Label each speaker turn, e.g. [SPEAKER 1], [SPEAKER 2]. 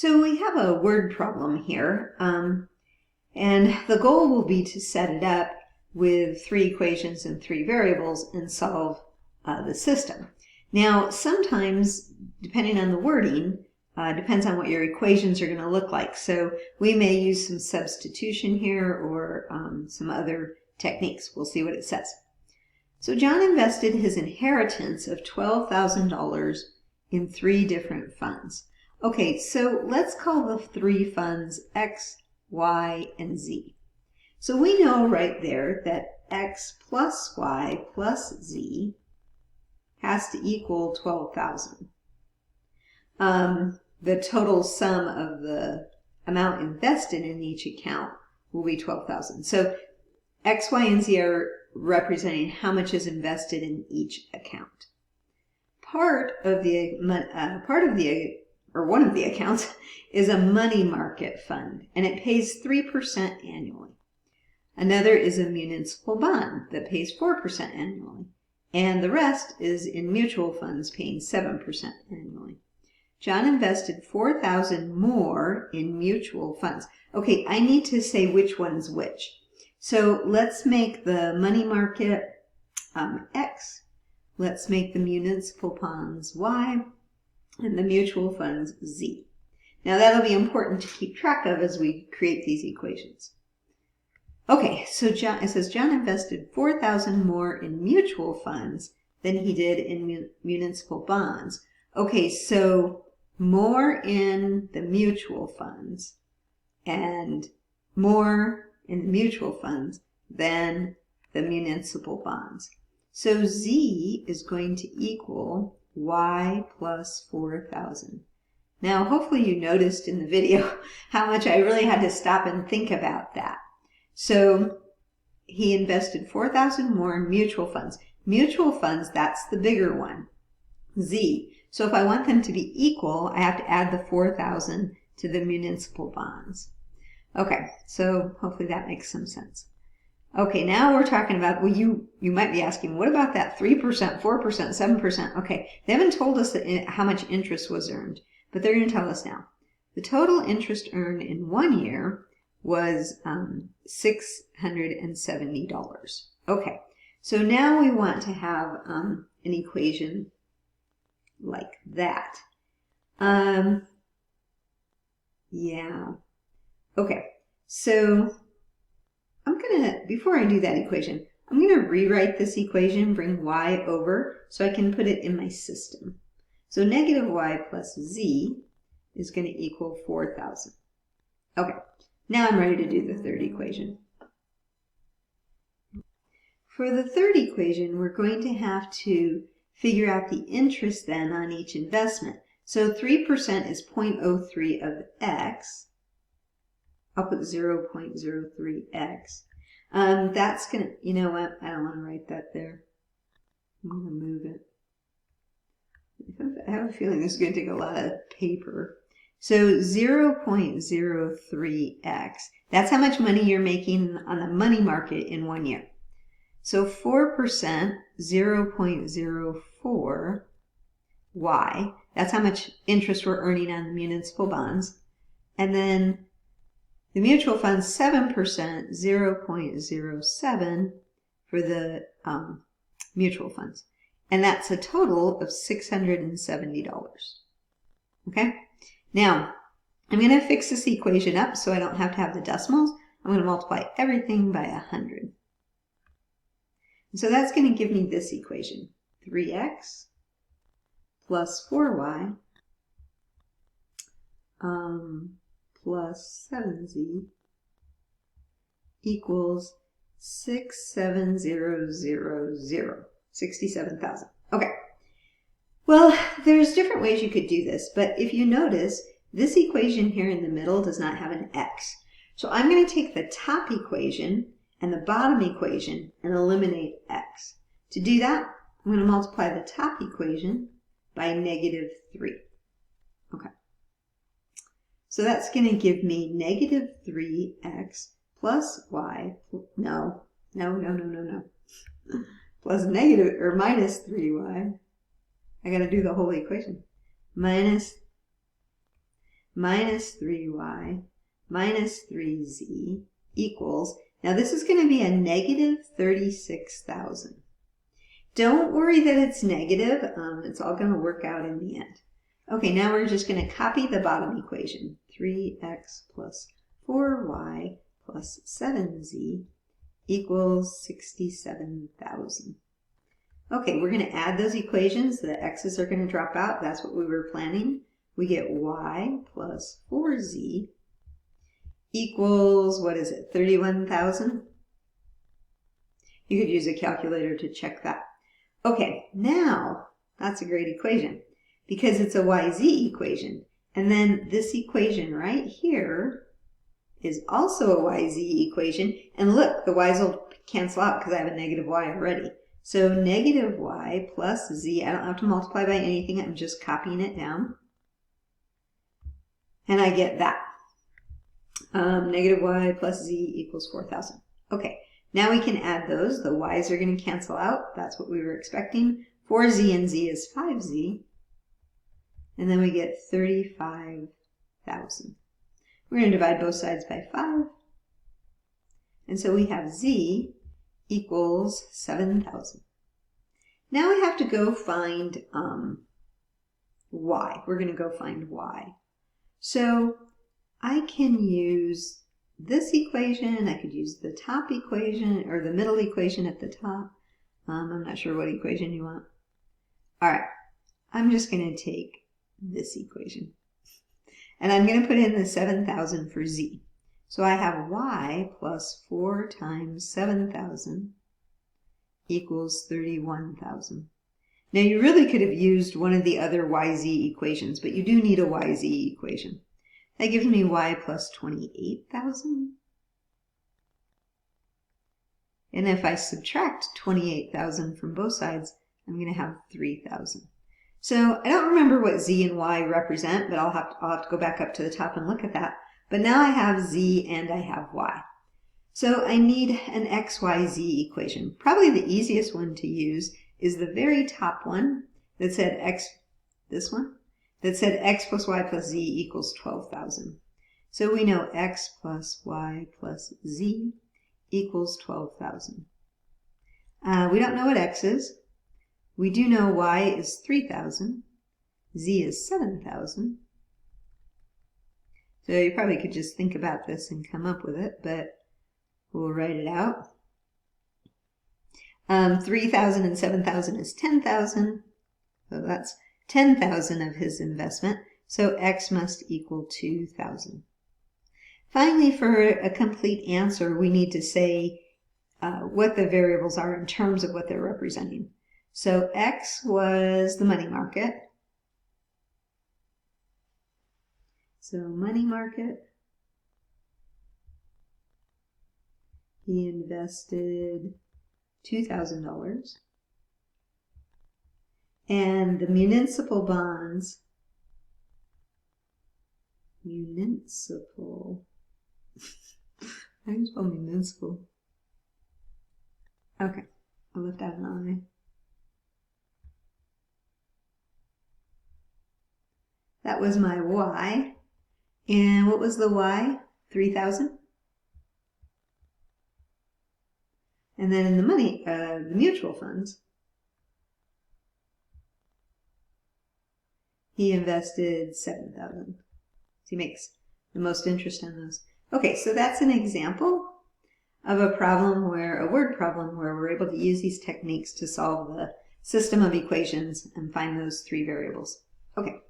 [SPEAKER 1] So we have a word problem here, and the goal will be to set it up with 3 equations and 3 variables and solve the system. Now, sometimes, depending on the wording, depends on what your equations are going to look like. So we may use some substitution here or some other techniques. We'll see what it says. So John invested his inheritance of $12,000 in 3 different funds. Okay, so let's call the 3 funds X, Y, and Z. So we know right there that X plus Y plus Z has to equal 12,000. The total sum of the amount invested in each account will be 12,000. So X, Y, and Z are representing how much is invested in each account. One of the accounts is a money market fund, and it pays 3% annually. Another is a municipal bond that pays 4% annually, and the rest is in mutual funds paying 7% annually. John invested $4,000 more in mutual funds. Okay, I need to say which one's which. So let's make the money market X. Let's make the municipal bonds Y, and the mutual funds Z. Now that'll be important to keep track of as we create these equations. Okay, so it says John invested $4,000 more in mutual funds than he did in municipal bonds. Okay, so more in the mutual funds and more in the mutual funds than the municipal bonds. So Z is going to equal Y plus 4,000. Now, hopefully you noticed in the video how much I really had to stop and think about that. So he invested 4,000 more in mutual funds. Mutual funds, that's the bigger one, Z. So if I want them to be equal, I have to add the 4,000 to the municipal bonds. Okay, so hopefully that makes some sense. Okay, now we're talking about, well, you might be asking, what about that 3%, 4%, 7%? Okay, they haven't told us how much interest was earned, but they're going to tell us now. The total interest earned in 1 year was $670. Okay, so now we want to have an equation like that. Yeah. Okay, so before I do that equation, I'm going to rewrite this equation, bring y over, so I can put it in my system. So negative y plus z is going to equal 4,000. Okay, now I'm ready to do the third equation. For the third equation, we're going to have to figure out the interest then on each investment. So 3% is 0.03 of x. I'll put 0.03x. That's going to, you know what, I don't want to write that there. I'm going to move it. I have a feeling this is going to take a lot of paper. So 0.03x, that's how much money you're making on the money market in 1 year. So 4%, 0.04y, that's how much interest we're earning on the municipal bonds. And then the mutual funds, 7%, 0.07 for the mutual funds. And that's a total of $670. Okay? Now, I'm going to fix this equation up so I don't have to have the decimals. I'm going to multiply everything by 100. And so that's going to give me this equation. 3x plus 4y plus 7z equals 67000, 67,000. Okay. Well, there's different ways you could do this, but if you notice, this equation here in the middle does not have an x. So I'm going to take the top equation and the bottom equation and eliminate x. To do that, I'm going to multiply the top equation by negative 3. Okay. So that's going to give me negative 3x plus y, plus negative, or minus 3y. I got to do the whole equation. Minus minus 3y minus 3z equals, now this is going to be a negative 36,000. Don't worry that it's negative. It's all going to work out in the end. Okay, now we're just going to copy the bottom equation. 3x plus 4y plus 7z equals 67,000. Okay, we're going to add those equations. The x's are going to drop out. That's what we were planning. We get y plus 4z equals, what is it, 31,000? You could use a calculator to check that. Okay, now that's a great equation because it's a yz equation. And then this equation right here is also a yz equation. And look, the y's will cancel out because I have a negative y already. So negative y plus z, I don't have to multiply by anything, I'm just copying it down. And I get that. Negative y plus z equals 4,000. Okay, now we can add those. The y's are going to cancel out. That's what we were expecting. 4z and z is 5z. And then we get 35,000. We're going to divide both sides by 5. And so we have z equals 7,000. Now we have to go find y. We're going to go find y. So I can use this equation. I could use the top equation or the middle equation at the top. I'm not sure what equation you want. All right, I'm just going to take this equation. And I'm going to put in the 7,000 for z. So I have y plus 4 times 7,000 equals 31,000. Now you really could have used one of the other yz equations, but you do need a yz equation. That gives me y plus 28,000. And if I subtract 28,000 from both sides, I'm going to have 3,000. So I don't remember what z and y represent, but I'll have to go back up to the top and look at that. But now I have z and I have y. So I need an xyz equation. Probably the easiest one to use is the very top one that said x, this one, that said x plus y plus z equals 12,000. So we know x plus y plus z equals 12,000. We don't know what x is. We do know y is 3,000, z is 7,000. So you probably could just think about this and come up with it, but we'll write it out. 3,000 and 7,000 is 10,000. So that's 10,000 of his investment. So x must equal 2,000. Finally, for a complete answer, we need to say what the variables are in terms of what they're representing. So x was the money market. So money market, he invested $2,000. And the municipal bonds, how do you spell municipal? Okay, I left out an I. That was my y. And what was the y? 3,000. And then in the money, the mutual funds, he invested 7,000. He makes the most interest on those. Okay, so that's an example of a problem where, a word problem where we're able to use these techniques to solve the system of equations and find those three variables. Okay.